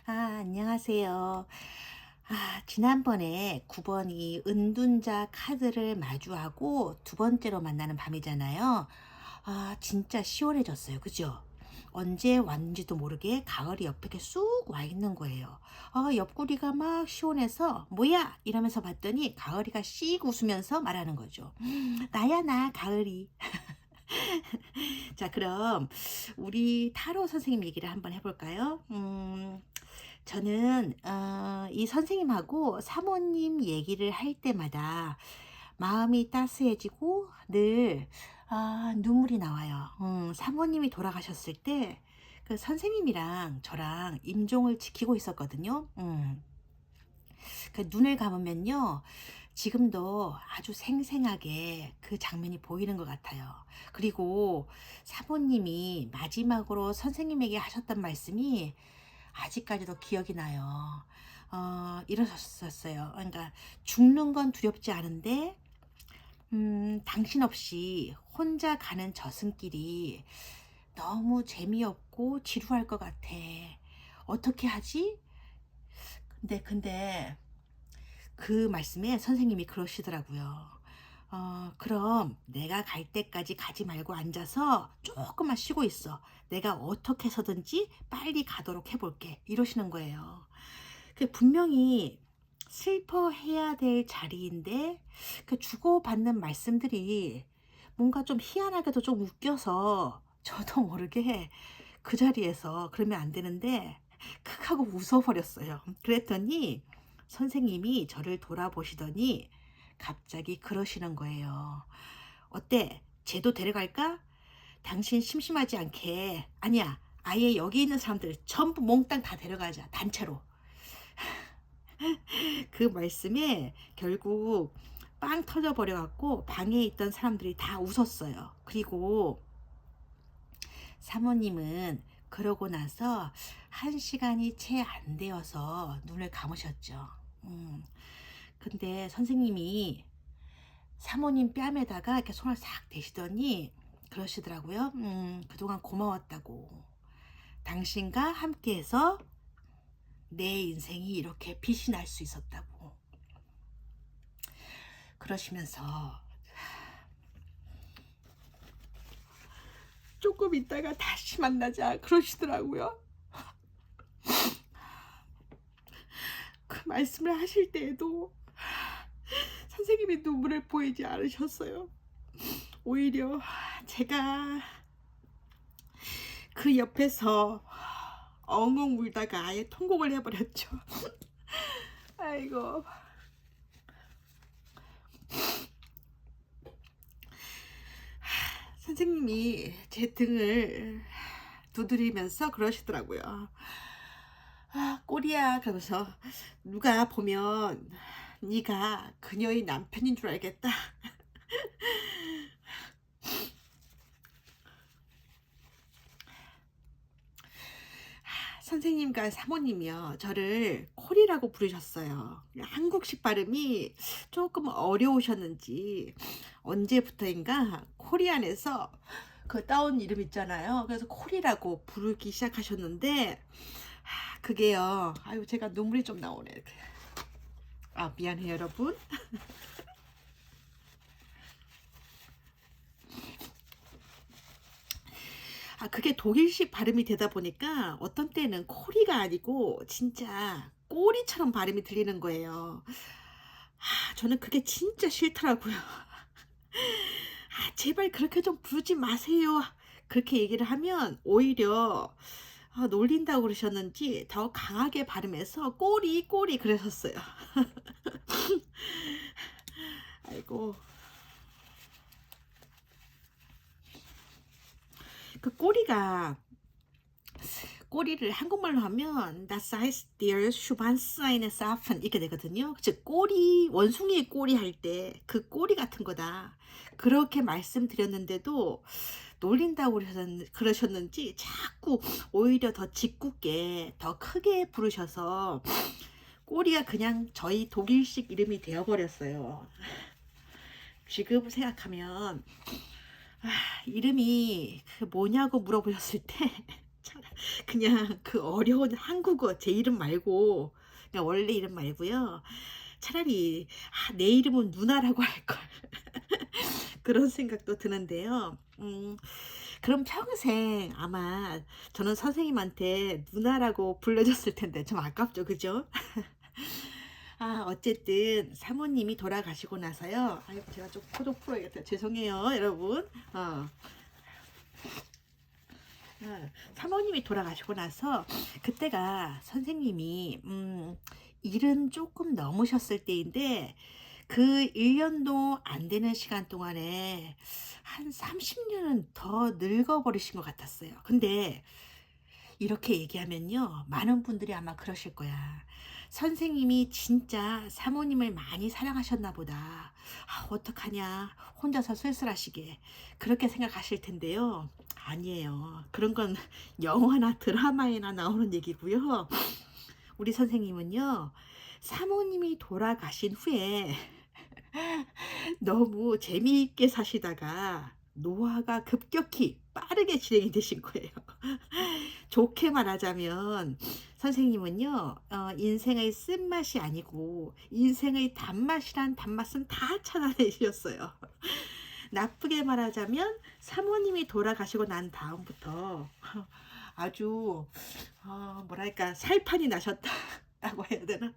안녕하세요. 지난번에 9번이 은둔자 카드를 마주하고 두 번째로 만나는 밤이잖아요. 진짜 시원해졌어요. 그죠? 언제 왔는지도 모르게 가을이 옆에 이렇게 쑥 와 있는 거예요. 옆구리가 막 시원해서 뭐야? 이러면서 봤더니 가을이가 씩 웃으면서 말하는 거죠. 나야 나 가을이. 자, 그럼 우리 타로 선생님 얘기를 한번 해볼까요? 저는 이 선생님하고 사모님 얘기를 할 때마다 마음이 따스해지고 늘 눈물이 나와요. 사모님이 돌아가셨을 때 그 선생님이랑 저랑 임종을 지키고 있었거든요. 그 눈을 감으면요. 지금도 아주 생생하게 그 장면이 보이는 것 같아요. 그리고 사모님이 마지막으로 선생님에게 하셨던 말씀이 아직까지도 기억이 나요. 이러셨었어요. 그러니까 죽는 건 두렵지 않은데 당신 없이 혼자 가는 저승길이 너무 재미없고 지루할 것 같아. 어떻게 하지? 근데 그 말씀에 선생님이 그러시더라고요. 그럼 내가 갈 때까지 가지 말고 앉아서 조금만 쉬고 있어. 내가 어떻게 해서든지 빨리 가도록 해볼게. 이러시는 거예요. 그 분명히 슬퍼해야 될 자리인데 그 주고받는 말씀들이 뭔가 좀 희한하게도 좀 웃겨서 저도 모르게 그 자리에서 그러면 안 되는데 크 하고 웃어버렸어요. 그랬더니 선생님이 저를 돌아보시더니 갑자기 그러시는 거예요. 어때? 쟤도 데려갈까? 당신 심심하지 않게. 아니야. 아예 여기 있는 사람들 전부 몽땅 다 데려가자. 단체로. 그 말씀에 결국 빵 터져버려 갖고 방에 있던 사람들이 다 웃었어요. 그리고 사모님은 그러고 나서 1시간이 채 안 되어서 눈을 감으셨죠. 근데 선생님이 사모님 뺨에다가 이렇게 손을 싹 대시더니 그러시더라고요. 그동안 고마웠다고. 당신과 함께해서 내 인생이 이렇게 빛이 날 수 있었다고. 그러시면서 조금 있다가 다시 만나자 그러시더라고요. 그 말씀을 하실 때에도 선생님이 눈물을 보이지 않으셨어요. 오히려 제가 그 옆에서 엉엉 울다가 아예 통곡을 해버렸죠. 아이고. 선생님이 제 등을 두드리면서 그러시더라고요. 꼬리야. 그러면서 누가 보면 네가 그녀의 남편인 줄 알겠다. 선생님과 사모님이요 저를 콜이라고 부르셨어요. 한국식 발음이 조금 어려우셨는지 언제부터인가 코리안에서 그 따온 이름 있잖아요. 그래서 콜이라고 부르기 시작하셨는데 그게요. 아유 제가 눈물이 좀 나오네. 미안해요 여러분. 그게 독일식 발음이 되다 보니까 어떤 때는 코리가 아니고 진짜 꼬리처럼 발음이 들리는 거예요. 저는 그게 진짜 싫더라고요. 제발 그렇게 좀 부르지 마세요. 그렇게 얘기를 하면 오히려 놀린다고 그러셨는지 더 강하게 발음해서 꼬리 꼬리 그러셨어요. 아이고. 그 꼬리를 한국말로 하면 Das heißt der Schwanzseines Affen 이렇게 되거든요. 즉 꼬리 원숭이의 꼬리 할 때 그 꼬리 같은 거다. 그렇게 말씀드렸는데도 놀린다고 그러셨는지 자꾸 오히려 더 짓궂게 더 크게 부르셔서 꼬리가 그냥 저희 독일식 이름이 되어버렸어요. 지금 생각하면 이름이 그 뭐냐고 물어보셨을 때 차라 그냥 그 어려운 한국어 제 이름 말고 그냥 원래 이름 말고요. 차라리 '아 내 이름은 누나라고 할걸.' 그런 생각도 드는데요. 그럼 평생 아마 저는 선생님한테 누나라고 불러줬을 텐데 좀 아깝죠. 그죠? 어쨌든 사모님이 돌아가시고 나서요. 아유 제가 좀 코 좀 풀어야겠다. 죄송해요 여러분. 사모님이 돌아가시고 나서 그때가 선생님이 일은 조금 넘으셨을 때인데 그 1 년도 안 되는 시간 동안에 한 30 년은 더 늙어 버리신 것 같았어요. 근데 이렇게 얘기하면요. 많은 분들이 아마 그러실 거야. 선생님이 진짜 사모님을 많이 사랑하셨나 보다. 어떡하냐. 혼자서 쓸쓸하시게. 그렇게 생각하실 텐데요. 아니에요. 그런 건 영화나 드라마에나 나오는 얘기고요. 우리 선생님은요. 사모님이 돌아가신 후에 너무 재미있게 사시다가 노화가 급격히 빠르게 진행이 되신 거예요. 좋게 말하자면 선생님은요, 인생의 쓴맛이 아니고 인생의 단맛이란 단맛은 다 찾아내셨어요. 나쁘게 말하자면 사모님이 돌아가시고 난 다음부터 아주 뭐랄까 살판이 나셨다고 해야 되나?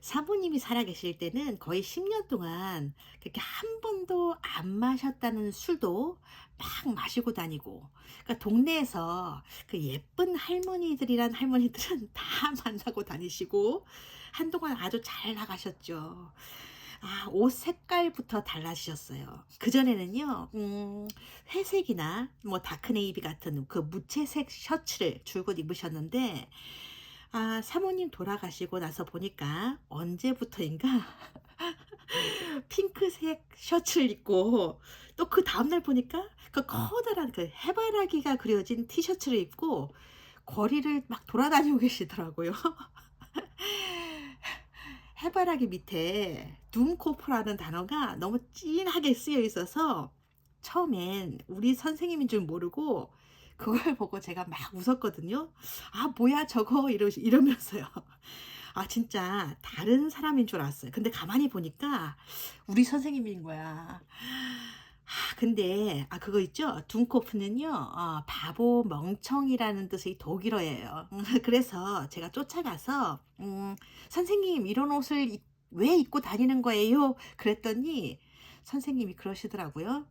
사모님이 살아계실 때는 거의 10년 동안 그렇게 한 번도 안 마셨다는 술도 막 마시고 다니고, 그러니까 동네에서 그 예쁜 할머니들이란 할머니들은 다 만나고 다니시고 한동안 아주 잘 나가셨죠. 옷 색깔부터 달라지셨어요. 그전에는요, 회색이나 뭐 다크네이비 같은 그 무채색 셔츠를 줄곧 입으셨는데, 사모님 돌아가시고 나서 보니까 언제부터인가 핑크색 셔츠를 입고 또 그 다음날 보니까 그 커다란 그 해바라기가 그려진 티셔츠를 입고 거리를 막 돌아다니고 계시더라고요. 해바라기 밑에 둠코프라는 단어가 너무 진하게 쓰여 있어서 처음엔 우리 선생님인 줄 모르고 그걸 보고 제가 막 웃었거든요. 뭐야 저거 이러면서요. 진짜 다른 사람인 줄 알았어요. 근데 가만히 보니까 우리 선생님인 거야. 근데 그거 있죠? 둠코프는요. 바보 멍청이라는 뜻의 독일어예요. 그래서 제가 쫓아가서 "선생님 이런 옷을 왜 입고 다니는 거예요?" 그랬더니 선생님이 그러시더라고요.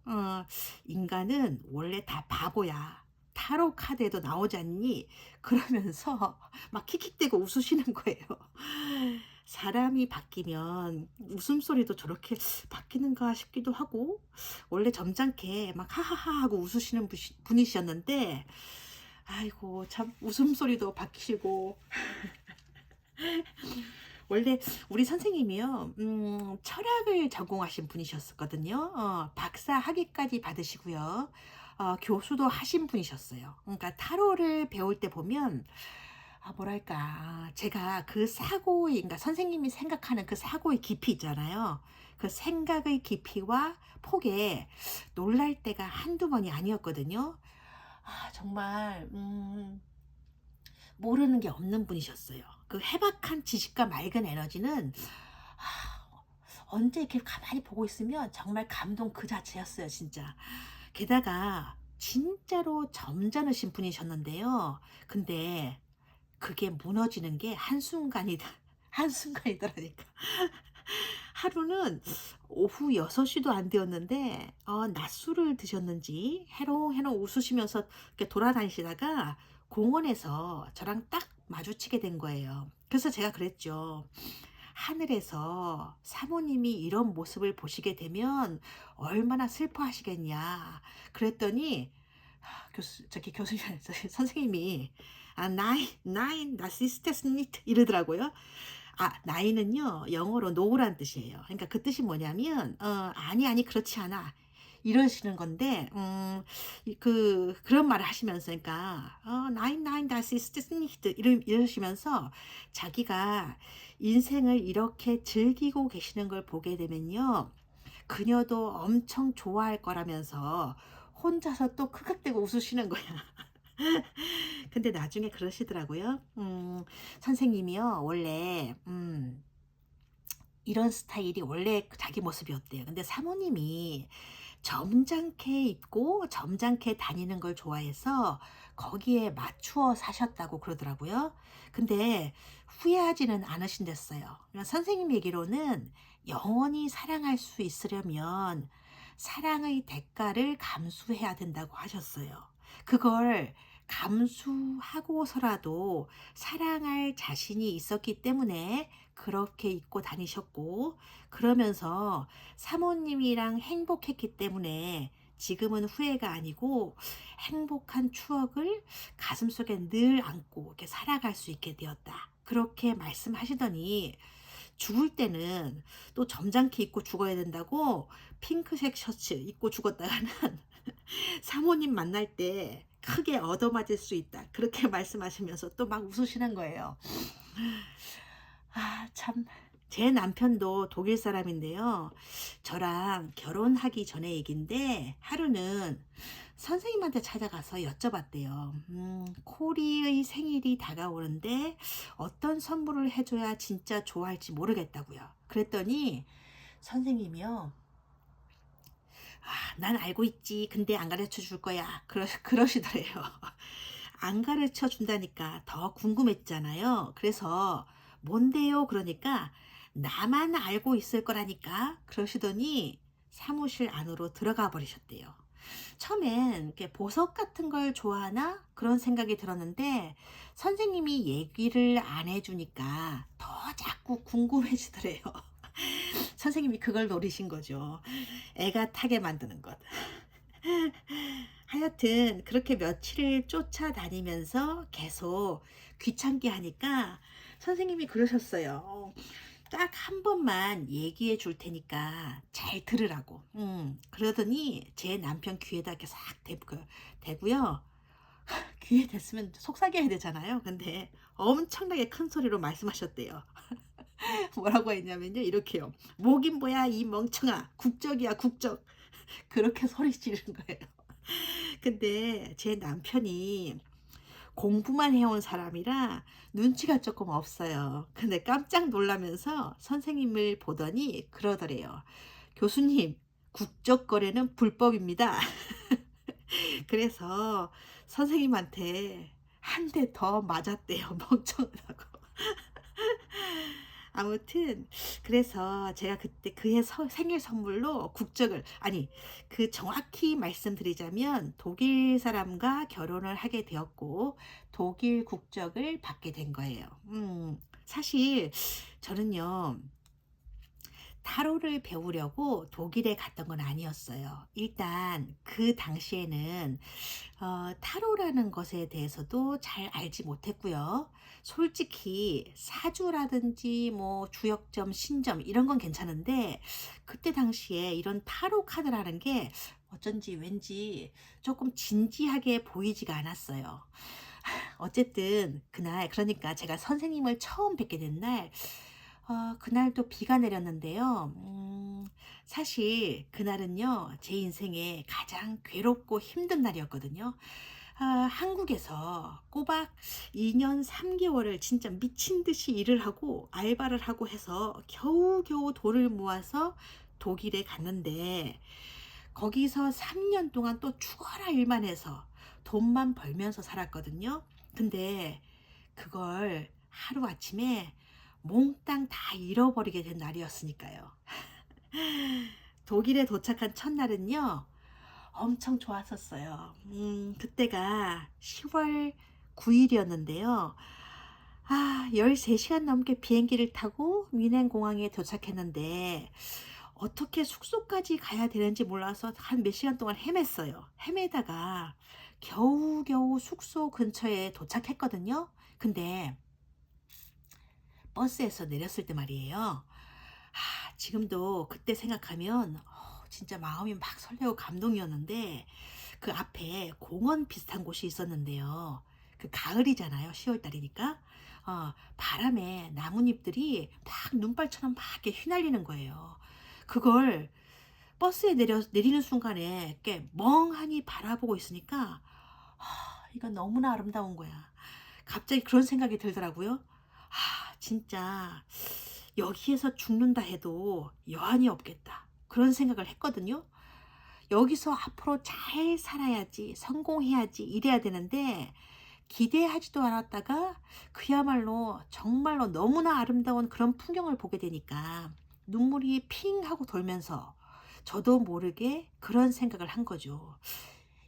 "인간은 원래 다 바보야. 타로 카드에도 나오지 않니?" 그러면서 막 킥킥대고 웃으시는 거예요. 사람이 바뀌면 웃음소리도 저렇게 바뀌는가 싶기도 하고, 원래 점잖게 막 하하하 하고 웃으시는 분이셨는데 아이고 참 웃음소리도 바뀌시고. 원래 우리 선생님이요, 철학을 전공하신 분이셨거든요. 박사 학위까지 받으시고요. 교수도 하신 분이셨어요. 그러니까 타로를 배울 때 보면 뭐랄까 제가 그 사고의, 그러니까 선생님이 생각하는 그 사고의 깊이 있잖아요. 그 생각의 깊이와 폭에 놀랄 때가 한두 번이 아니었거든요. 정말 모르는 게 없는 분이셨어요. 그 해박한 지식과 맑은 에너지는 언제 이렇게 가만히 보고 있으면 정말 감동 그 자체였어요, 진짜. 게다가 진짜로 점잖으신 분이셨는데요. 근데 그게 무너지는 게 한순간이다. 한순간이더라니까. 하루는 오후 6 시도 안 되었는데 낮술을 드셨는지 해롱해롱 웃으시면서 이렇게 돌아다니시다가 공원에서 저랑 딱 마주치게 된 거예요. 그래서 제가 그랬죠. "하늘에서 사모님이 이런 모습을 보시게 되면 얼마나 슬퍼하시겠냐." 그랬더니 교수님 선생님이 "Nein, das ist es nicht." 이러더라고요. 나이는요 영어로 노란 뜻이에요. 그러니까 그 뜻이 뭐냐면 "아니, 아니 그렇지 않아." 이러시는 건데, 그런 말을 하시면서, 그러니까 "Nein, nein, das ist es nicht." 이러시면서 자기가 인생을 이렇게 즐기고 계시는 걸 보게 되면요, 그녀도 엄청 좋아할 거라면서 혼자서 또 크크대고 웃으시는 거야. 근데 나중에 그러시더라고요. 선생님이요 원래 이런 스타일이 원래 자기 모습이었대요. 근데 사모님이 점잖게 입고 점잖게 다니는 걸 좋아해서 거기에 맞추어 사셨다고 그러더라고요. 근데 후회하지는 않으신댔어요. 그러니까 선생님 얘기로는 영원히 사랑할 수 있으려면 사랑의 대가를 감수해야 된다고 하셨어요. 그걸 감수하고서라도 사랑할 자신이 있었기 때문에 그렇게 입고 다니셨고, 그러면서 사모님이랑 행복했기 때문에 지금은 후회가 아니고 행복한 추억을 가슴속에 늘 안고 이렇게 살아갈 수 있게 되었다. 그렇게 말씀하시더니 죽을 때는 또 점잖게 입고 죽어야 된다고 핑크색 셔츠 입고 죽었다가는 사모님 만날 때 크게 얻어맞을 수 있다. 그렇게 말씀하시면서 또 막 웃으시는 거예요. 아, 참. 제 남편도 독일 사람인데요. 저랑 결혼하기 전에 얘긴데 하루는 선생님한테 찾아가서 여쭤봤대요. 코리의 생일이 다가오는데 어떤 선물을 해줘야 진짜 좋아할지 모르겠다고요. 그랬더니 선생님이요. 아, 난 알고 있지. 근데 안 가르쳐 줄 거야. 그러시더래요. 안 가르쳐 준다니까 더 궁금했잖아요. 그래서 뭔데요? 그러니까 나만 알고 있을 거라니까 그러시더니 사무실 안으로 들어가 버리셨대요. 처음엔 이렇게 보석 같은 걸 좋아하나 그런 생각이 들었는데 선생님이 얘기를 안 해주니까 더 자꾸 궁금해지더래요. 선생님이 그걸 노리신 거죠. 애가 타게 만드는 것. 하여튼 그렇게 며칠을 쫓아다니면서 계속 귀찮게 하니까 선생님이 그러셨어요. 딱 한 번만 얘기해 줄 테니까 잘 들으라고. 그러더니 제 남편 귀에다 이렇게 싹 대고요. 귀에 댔으면 속삭여야 되잖아요. 근데 엄청나게 큰 소리로 말씀하셨대요. 뭐라고 했냐면요. 이렇게요. 뭐긴 뭐야 이 멍청아. 국적이야 국적. 그렇게 소리 지르는 거예요. 근데 제 남편이 공부만 해온 사람이라 눈치가 조금 없어요. 근데 깜짝 놀라면서 선생님을 보더니 그러더래요. 교수님, 국적 거래는 불법입니다. 그래서 선생님한테 한 대 더 맞았대요. 멍청하다고. 아무튼 그래서 제가 그때 그의 생일 선물로 국적을, 아니 그 정확히 말씀드리자면 독일 사람과 결혼을 하게 되었고 독일 국적을 받게 된 거예요. 사실 저는요 타로를 배우려고 독일에 갔던 건 아니었어요. 일단 그 당시에는 타로라는 것에 대해서도 잘 알지 못했고요. 솔직히 사주라든지 뭐 주역점, 신점 이런 건 괜찮은데 그때 당시에 이런 타로 카드라는 게 어쩐지 왠지 조금 진지하게 보이지가 않았어요. 어쨌든 그날, 그러니까 제가 선생님을 처음 뵙게 된 날, 그날도 비가 내렸는데요. 사실 그날은요 제 인생에 가장 괴롭고 힘든 날이었거든요. 한국에서 꼬박 2년 3개월을 진짜 미친 듯이 일을 하고 알바를 하고 해서 겨우겨우 돈을 모아서 독일에 갔는데 거기서 3년 동안 또 죽어라 일만 해서 돈만 벌면서 살았거든요. 근데 그걸 하루아침에 몽땅 다 잃어버리게 된 날이었으니까요. 독일에 도착한 첫날은요, 엄청 좋았었어요. 그때가 10월 9일이었는데요. 13시간 넘게 비행기를 타고 뮌헨 공항에 도착했는데, 어떻게 숙소까지 가야 되는지 몰라서 한 몇 시간 동안 헤맸어요. 헤매다가 겨우겨우 숙소 근처에 도착했거든요. 근데 버스에서 내렸을 때 말이에요. 지금도 그때 생각하면 진짜 마음이 막 설레고 감동이었는데 그 앞에 공원 비슷한 곳이 있었는데요. 그 가을이잖아요. 10월 달이니까. 바람에 나뭇잎들이 막 눈발처럼 막 이렇게 휘날리는 거예요. 그걸 버스에 내리는 순간에 이렇게 멍하니 바라보고 있으니까 이건 너무나 아름다운 거야. 갑자기 그런 생각이 들더라고요. 진짜 여기에서 죽는다 해도 여한이 없겠다. 그런 생각을 했거든요. 여기서 앞으로 잘 살아야지, 성공해야지 이래야 되는데 기대하지도 않았다가 그야말로 정말로 너무나 아름다운 그런 풍경을 보게 되니까 눈물이 핑 하고 돌면서 저도 모르게 그런 생각을 한 거죠.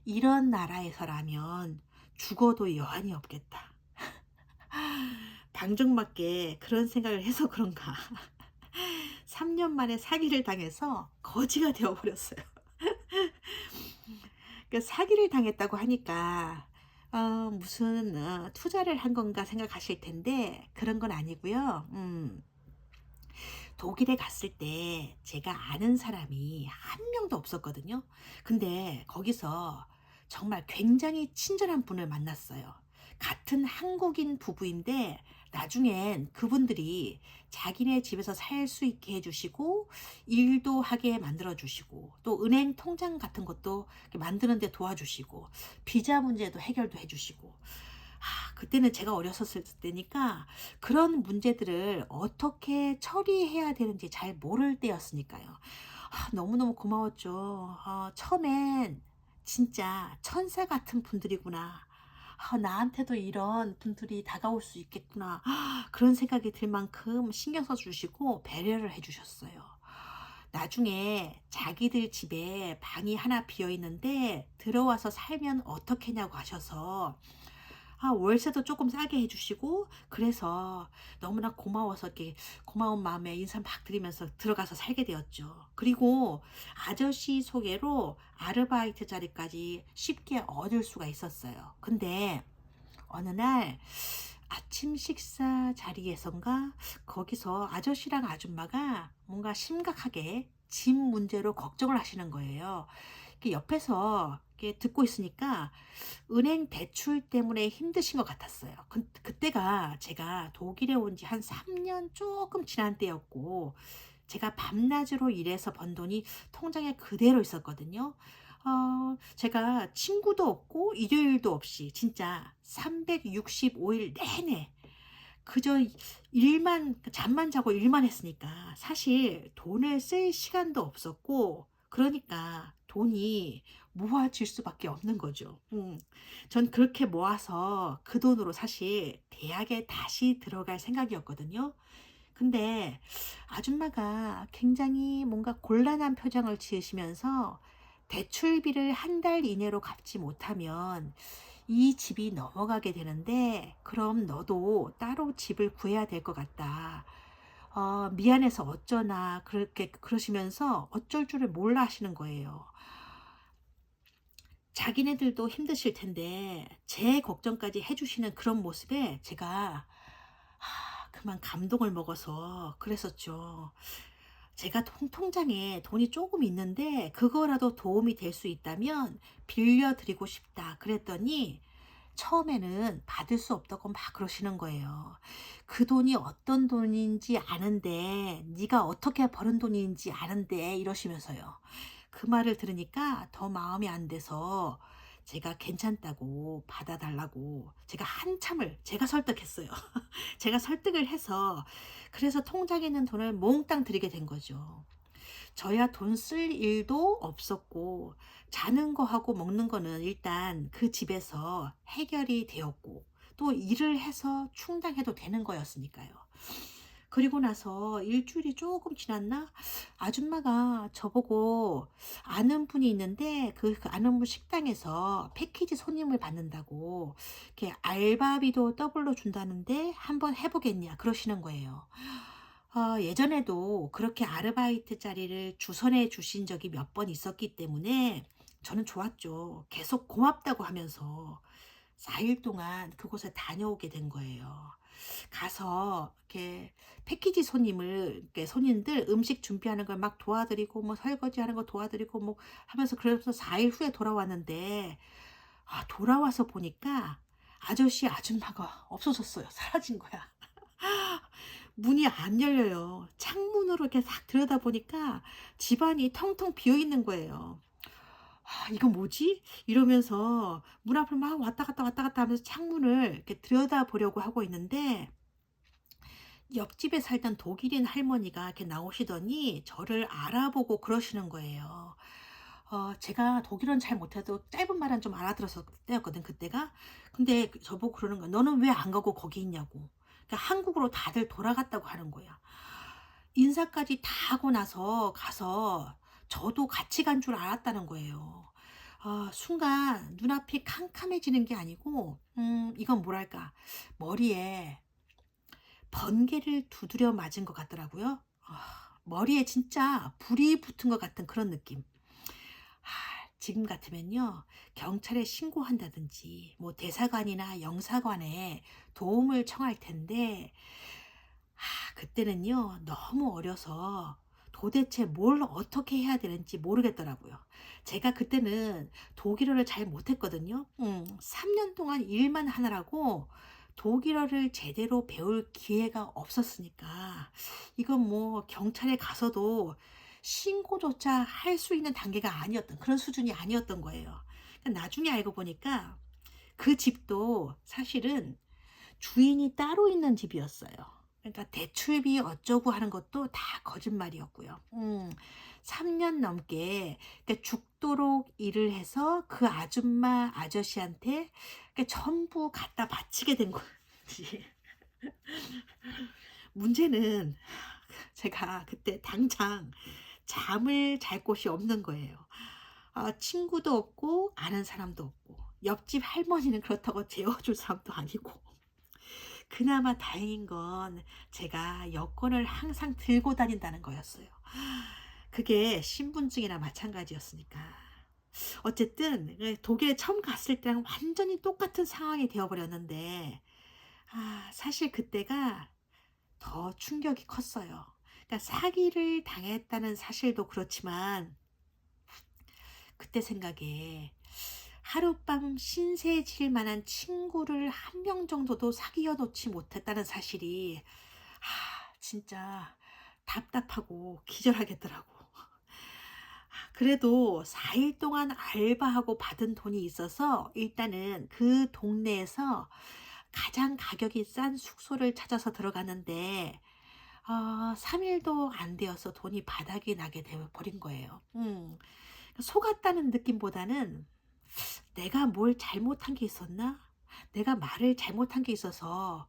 '이런 나라에서라면 죽어도 여한이 없겠다.' 방정맞게 그런 생각을 해서 그런가 3년 만에 사기를 당해서 거지가 되어 버렸어요. 그 사기를 당했다고 하니까 무슨 '투자를 한 건가.' 생각하실 텐데 그런 건 아니고요. 독일에 갔을 때 제가 아는 사람이 한 명도 없었거든요. 근데 거기서 정말 굉장히 친절한 분을 만났어요. 같은 한국인 부부인데 나중엔 그분들이 자기네 집에서 살 수 있게 해 주시고 일도 하게 만들어 주시고 또 은행 통장 같은 것도 이렇게 만드는 데 도와주시고 비자 문제도 해결도 해 주시고 그때는 제가 어렸었을 때니까 그런 문제들을 어떻게 처리해야 되는지 잘 모를 때였으니까요. 너무너무 고마웠죠. 처음엔 '진짜 천사 같은 분들이구나. 나한테도 이런 분들이 다가올 수 있겠구나.' 그런 생각이 들 만큼 신경 써 주시고 배려를 해 주셨어요. 나중에 자기들 집에 방이 하나 비어 있는데 "들어와서 살면 어떻겠냐."고 하셔서 월세도 쪼끔 싸게 해 주시고 그래서 너무나 고마워서 이렇게 고마운 마음에 인사 막 드리면서 들어가서 살게 되었죠. 그리고 아저씨 소개로 아르바이트 자리까지 쉽게 얻을 수가 있었어요. 근데 어느 날 아침 식사 자리에선가 거기서 아저씨랑 아줌마가 뭔가 심각하게 집 문제로 걱정을 하시는 거예요. 이렇게 옆에서 이렇게 듣고 있으니까 은행 대출 때문에 힘드신 것 같았어요. 그때가 제가 독일에 온 지 한 3년 조금 지난 때였고 제가 밤낮으로 일해서 번 돈이 통장에 그대로 있었거든요. 제가 친구도 없고 일요일도 없이 진짜 365일 내내 그저 일만 잠만 자고 일만 했으니까 사실 돈을 쓸 시간도 없었고 그러니까 돈이 모아질 수밖에 없는 거죠. 전 그렇게 모아서 그 돈으로 사실 대학에 다시 들어갈 생각이었거든요. 근데 아줌마가 굉장히 뭔가 곤란한 표정을 지으시면서 대출비를 한 달 이내로 갚지 못하면 이 집이 넘어가게 되는데 그럼 너도 따로 집을 구해야 될 것 같다. 미안해서 어쩌나 그렇게 그러시면서 어쩔 줄을 몰라 하시는 거예요. 자기네들도 힘드실 텐데 제 걱정까지 해 주시는 그런 모습에 제가 그만 감동을 먹어서 그랬었죠. 제가 통장에 돈이 조금 있는데 그거라도 도움이 될 수 있다면 빌려 드리고 싶다 그랬더니 처음에는 받을 수 없다고 막 그러시는 거예요. "그 돈이 어떤 돈인지 아는데 네가 어떻게 버는 돈인지 아는데." 이러시면서요. 그 말을 들으니까 더 마음이 안 돼서 제가 괜찮다고 받아 달라고 제가 한참을 제가 설득했어요. 제가 설득을 해서 그래서 통장에 있는 돈을 몽땅 드리게 된 거죠. 저야 돈 쓸 일도 없었고 자는 거하고 먹는 거는 일단 그 집에서 해결이 되었고 또 일을 해서 충당해도 되는 거였으니까요. 그리고 나서 일 주일이 조금 지났나 아줌마가 저보고 아는 분이 있는데 그 아는 분 식당에서 패키지 손님을 받는다고 이렇게 알바비도 더블로 준다는데 "한번 해 보겠냐." 그러시는 거예요. 예전에도 그렇게 아르바이트 자리를 주선해 주신 적이 몇 번 있었기 때문에 저는 좋았죠. 계속 고맙다고 하면서 4일 동안 그곳에 다녀오게 된 거예요. 가서 이렇게 패키지 손님을 이렇게 손님들 음식 준비하는 걸 막 도와드리고 뭐 설거지하는 거 도와드리고 뭐 하면서 그러면서 4일 후에 돌아왔는데 돌아와서 보니까 아저씨 아줌마가 없어졌어요. 사라진 거야. 문이 안 열려요. 창문으로 이렇게 싹 들여다보니까 집안이 텅텅 비어 있는 거예요. '아 이거 뭐지?' 이러면서 문 앞을 막 왔다 갔다 왔다 갔다 하면서 창문을 이렇게 들여다보려고 하고 있는데 옆집에 살던 독일인 할머니가 이렇게 나오시더니 저를 알아보고 그러시는 거예요. 제가 독일어는 잘 못해도 짧은 말은 좀 알아들었을 때였거든 그때가. 근데 저보고 그러는 거야. "너는 왜 안 가고 거기 있냐."고. 그러니까 한국으로 다들 돌아갔다고 하는 거야. 인사까지 다 하고 나서 가서 저도 같이 간 줄 알았다는 거예요. 순간 눈앞이 캄캄해지는 게 아니고 이건 뭐랄까 머리에 번개를 두드려 맞은 것 같더라고요. 머리에 진짜 불이 붙은 것 같은 그런 느낌. 지금 같으면요, 경찰에 신고한다든지, 뭐 대사관이나 영사관에 도움을 청할 텐데, 그때는요, 너무 어려서 도대체 뭘 어떻게 해야 되는지 모르겠더라고요. 제가 그때는 독일어를 잘 못했거든요. 3년 동안 일만 하느라고 독일어를 제대로 배울 기회가 없었으니까, 이건 뭐 경찰에 가서도 신고조차 할 수 있는 단계가 아니었던, 그런 수준이 아니었던 거예요. 그러니까 나중에 알고 보니까 그 집도 사실은 주인이 따로 있는 집이었어요. 그러니까 대출비 어쩌고 하는 것도 다 거짓말이었고요. 3년 넘게 그러니까 죽도록 일을 해서 그 아줌마 아저씨한테 그러니까 전부 갖다 바치게 된 건지. 문제는 제가 그때 당장 잠을 잘 곳이 없는 거예요. 친구도 없고 아는 사람도 없고 옆집 할머니는 그렇다고 재워줄 사람도 아니고. 그나마 다행인 건 제가 여권을 항상 들고 다닌다는 거였어요. 그게 신분증이나 마찬가지였으니까. 어쨌든 독일에 처음 갔을 때랑 완전히 똑같은 상황이 되어 버렸는데 사실 그때가 더 충격이 컸어요. 그러니까 사기를 당했다는 사실도 그렇지만 그때 생각에 하룻밤 신세 질 만한 친구를 한 명 정도도 사귀어 놓지 못했다는 사실이 진짜 답답하고 기절하겠더라고. 그래도 4일 동안 알바하고 받은 돈이 있어서 일단은 그 동네에서 가장 가격이 싼 숙소를 찾아서 들어갔는데 3 일도 안 되어서 돈이 바닥이 나게 돼 버린 거예요. 속았다는 느낌보다는 '내가 뭘 잘못한 게 있었나? 내가 말을 잘못한 게 있어서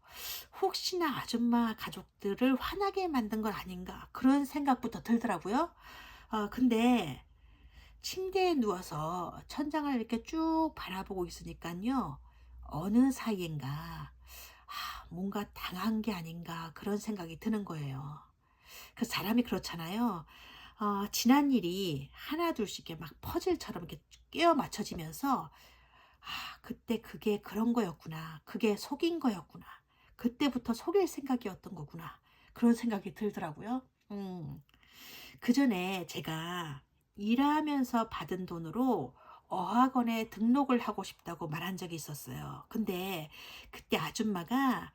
혹시나 아줌마 가족들을 화나게 만든 건 아닌가?' 그런 생각부터 들더라고요. 근데 침대에 누워서 천장을 이렇게 쭉 바라보고 있으니깐요. 어느 사이엔가 '뭔가 당한 게 아닌가.' 그런 생각이 드는 거예요. 그 사람이 그렇잖아요. 지난 일이 하나둘씩 이렇게 막 퍼즐처럼 이렇게 끼워 맞춰지면서 '그때 그게 그런 거였구나. 그게 속인 거였구나. 그때부터 속일 생각이었던 거구나.' 그런 생각이 들더라고요. 그전에 제가 일하면서 받은 돈으로 어학원에 등록을 하고 싶다고 말한 적이 있었어요. 근데 그때 아줌마가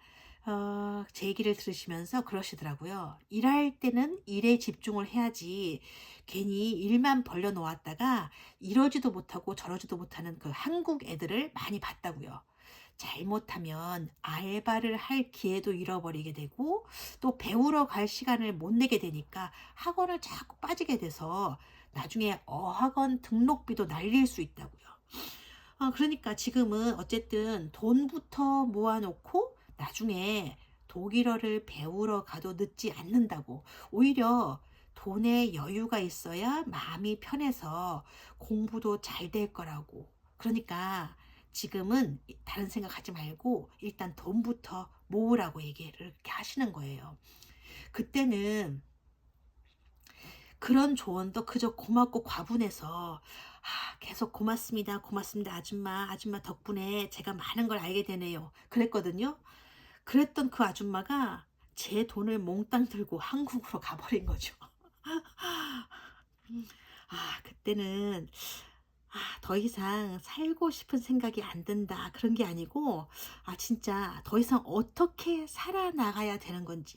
제 얘기를 들으시면서 그러시더라고요. "일할 때는 일에 집중을 해야지 괜히 일만 벌려 놓았다가 이러지도 못하고 저러지도 못하는 그 한국 애들을 많이 봤다."고요. 잘못하면 알바를 할 기회도 잃어버리게 되고 또 배우러 갈 시간을 못 내게 되니까 학원을 자꾸 빠지게 돼서 나중에 어학원 등록비도 날릴 수 있다고요. 그러니까 지금은 어쨌든 돈부터 모아 놓고 나중에 독일어를 배우러 가도 늦지 않는다고. 오히려 돈에 여유가 있어야 마음이 편해서 공부도 잘 될 거라고. 그러니까 지금은 다른 생각하지 말고 일단 돈부터 모으라고 얘기를 이렇게 하시는 거예요. 그때는 그런 조언도 그저 고맙고 과분해서 계속 "고맙습니다. 고맙습니다 아줌마. 아줌마 덕분에 제가 많은 걸 알게 되네요." 그랬거든요. 그랬던 그 아줌마가 제 돈을 몽땅 들고 한국으로 가 버린 거죠. 그때는 '더 이상 살고 싶은 생각이 안 든다.' 그런 게 아니고 진짜 더 이상 어떻게 살아나가야 되는 건지,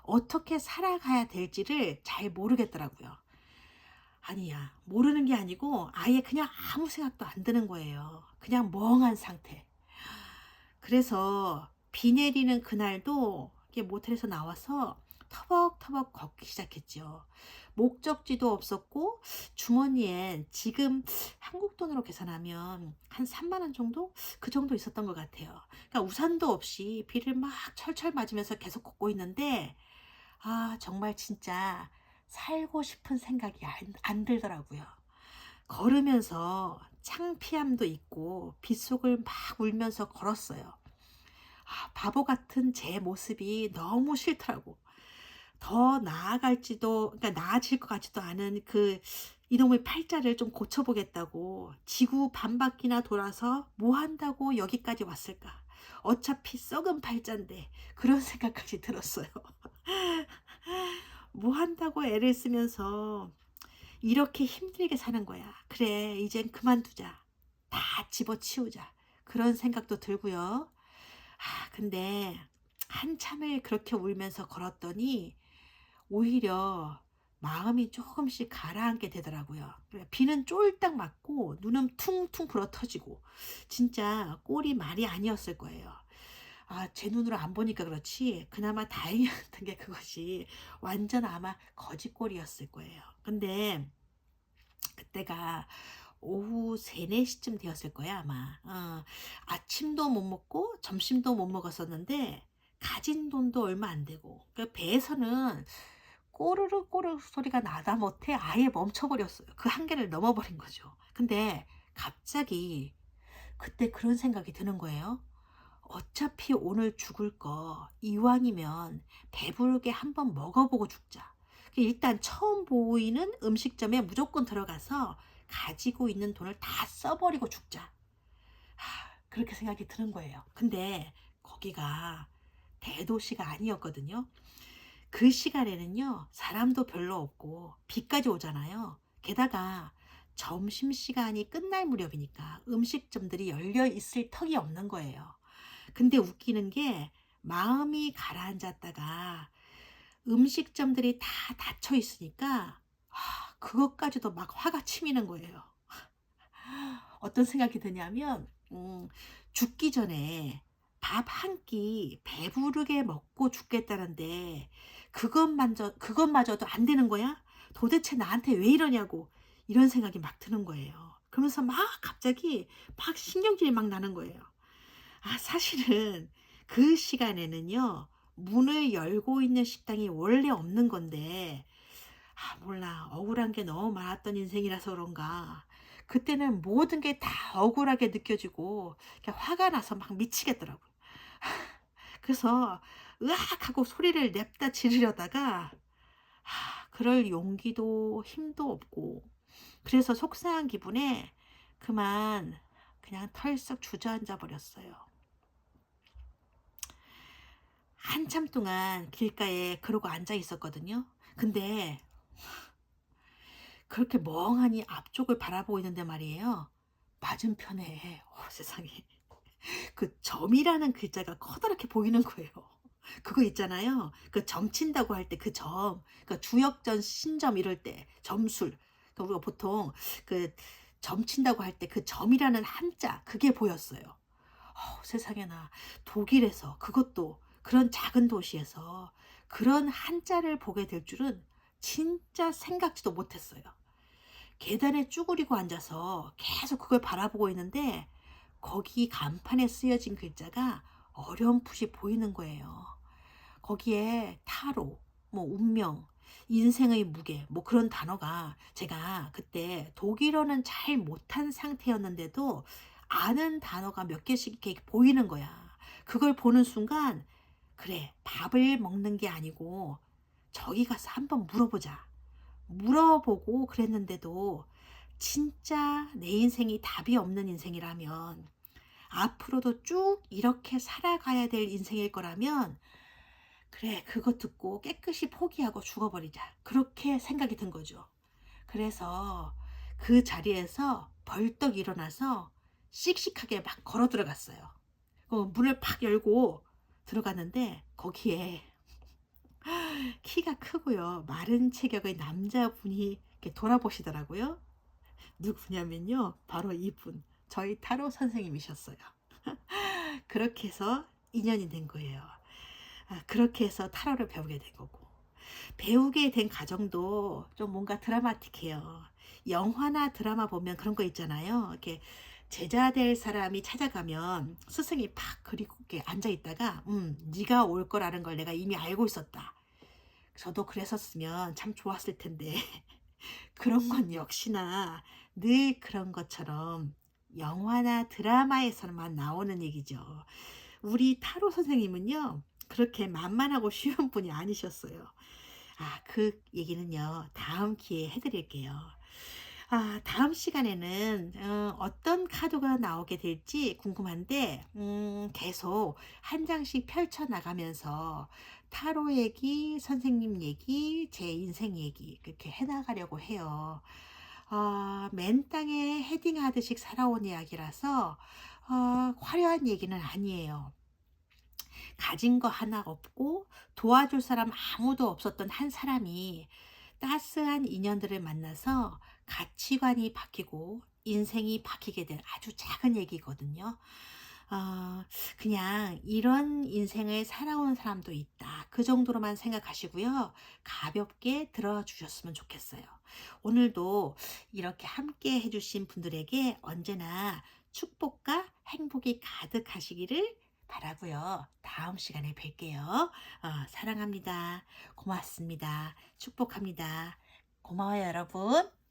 어떻게 살아가야 될지를 잘 모르겠더라고요. 아니야. 모르는 게 아니고 아예 그냥 아무 생각도 안 드는 거예요. 그냥 멍한 상태. 그래서 비 내리는 그날도 이게 모텔에서 나와서 터벅터벅 걷기 시작했죠. 목적지도 없었고 주머니엔 지금 한국 돈으로 계산하면 한 3만 원 정도? 그 정도 있었던 것 같아요. 그러니까 우산도 없이 비를 막 철철 맞으면서 계속 걷고 있는데 정말 진짜 살고 싶은 생각이 안 들더라고요. 걸으면서 창피함도 있고 빗속을 막 울면서 걸었어요. 바보 같은 제 모습이 너무 싫더라고. 더 나아갈지도, 그러니까 나아질 것 같지도 않은 그 이놈의 팔자를 좀 고쳐보겠다고 지구 반바퀴나 돌아서 뭐 한다고 여기까지 왔을까? 어차피 썩은 팔자인데 그런 생각까지 들었어요. 뭐 한다고 애를 쓰면서 이렇게 힘들게 사는 거야. 그래, 이젠 그만두자. 다 집어치우자. 그런 생각도 들고요. 근데 한참을 그렇게 울면서 걸었더니 오히려 마음이 조금씩 가라앉게 되더라고요. 그래, 비는 쫄딱 맞고 눈은 퉁퉁 불어터지고 진짜 꼴이 말이 아니었을 거예요. 제 눈으로 안 보니까 그렇지 그나마 다행이었던 게 그것이 완전 아마 거짓꼴이었을 거예요. 근데 그때가 오후 3-4시쯤 되었을 거야 아마. 아침도 못 먹고 점심도 못 먹었었는데 가진 돈도 얼마 안 되고 그 배에서는 꼬르륵 꼬르륵 소리가 나다 못해 아예 멈춰버렸어요. 그 한계를 넘어버린 거죠. 근데 갑자기 그때 그런 생각이 드는 거예요. 어차피 오늘 죽을 거 이왕이면 배부르게 한번 먹어보고 죽자. 일단 처음 보이는 음식점에 무조건 들어가서 가지고 있는 돈을 다 써버리고 죽자. 그렇게 생각이 드는 거예요. 근데 거기가 대도시가 아니었거든요. 그 시간에는요, 사람도 별로 없고 비까지 오잖아요. 게다가 점심시간이 끝날 무렵이니까 음식점들이 열려 있을 턱이 없는 거예요. 근데 웃기는 게 마음이 가라앉았다가 음식점들이 다 닫혀 있으니까 그것까지도 막 화가 치미는 거예요. 어떤 생각이 드냐면 죽기 전에 밥 한 끼 배부르게 먹고 죽겠다는데 그것마저도 안 되는 거야? 도대체 나한테 왜 이러냐고 이런 생각이 막 드는 거예요. 그러면서 막 갑자기 막 신경질이 막 나는 거예요. 사실은 그 시간에는요. 문을 열고 있는 식당이 원래 없는 건데 몰라. 억울한 게 너무 많았던 인생이라서 그런가. 그때는 모든 게 다 억울하게 느껴지고 그냥 화가 나서 막 미치겠더라고요. 그래서 으악 하고 소리를 냅다 지르려다가 그럴 용기도 힘도 없고 그래서 속상한 기분에 그만 그냥 털썩 주저앉아 버렸어요. 한참 동안 길가에 그러고 앉아 있었거든요. 근데 그렇게 멍하니 앞쪽을 바라보고 있는데 말이에요. 맞은편에 세상에 그 점이라는 글자가 커다랗게 보이는 거예요. 그거 있잖아요. 그 점친다고 할 때 그 점, 그 주역전 신점 이럴 때 점술. 그러니까 우리가 보통 그 점친다고 할 때 그 점이라는 한자 그게 보였어요. 세상에나 독일에서 그것도 그런 작은 도시에서 그런 한자를 보게 될 줄은 진짜 생각지도 못했어요. 계단에 쭈그리고 앉아서 계속 그걸 바라보고 있는데 거기 간판에 쓰여진 글자가 어렴풋이 보이는 거예요. 거기에 타로, 뭐 운명, 인생의 무게, 뭐 그런 단어가 제가 그때 독일어는 잘 못한 상태였는데도 아는 단어가 몇 개씩 이렇게 보이는 거야. 그걸 보는 순간 그래, 밥을 먹는 게 아니고 저기 가서 한번 물어보자. 물어보고 그랬는데도 진짜 내 인생이 답이 없는 인생이라면 앞으로도 쭉 이렇게 살아가야 될 인생일 거라면 그래 그거 듣고 깨끗이 포기하고 죽어버리자 그렇게 생각이 든 거죠. 그래서 그 자리에서 벌떡 일어나서 씩씩하게 막 걸어 들어갔어요. 문을 팍 열고 들어갔는데 거기에 키가 크고요. 마른 체격의 남자분이 이렇게 돌아보시더라고요. 누구냐면요. 바로 이분. 저희 타로 선생님이셨어요. 그렇게 해서 인연이 된 거예요. 그렇게 해서 타로를 배우게 된 거고. 배우게 된 과정도 좀 뭔가 드라마틱해요. 영화나 드라마 보면 그런 거 있잖아요. 이렇게 제자 될 사람이 찾아가면 스승이 팍 그리고 이렇게 앉아 있다가 네가 올 거라는 걸 내가 이미 알고 있었다. 저도 그랬었으면 참 좋았을 텐데 그런 건 역시나 늘 그런 것처럼 영화나 드라마에서만 나오는 얘기죠. 우리 타로 선생님은요, 그렇게 만만하고 쉬운 분이 아니셨어요. 그 얘기는요, 다음 기회에 해드릴게요. 다음 시간에는 어떤 카드가 나오게 될지 궁금한데, 계속 한 장씩 펼쳐나가면서 타로 얘기, 선생님 얘기, 제 인생 얘기, 그렇게 해나가려고 해요. 맨 땅에 헤딩하듯이 살아온 이야기라서, 화려한 얘기는 아니에요. 가진 거 하나 없고 도와줄 사람 아무도 없었던 한 사람이 따스한 인연들을 만나서 가치관이 바뀌고 인생이 바뀌게 된 아주 작은 얘기거든요. 어, 그냥 이런 인생을 살아온 사람도 있다. 그 정도로만 생각하시고요. 가볍게 들어주셨으면 좋겠어요. 오늘도 이렇게 함께 해주신 분들에게 언제나 축복과 행복이 가득하시기를 바라고요. 다음 시간에 뵐게요. 사랑합니다. 고맙습니다. 축복합니다. 고마워요, 여러분.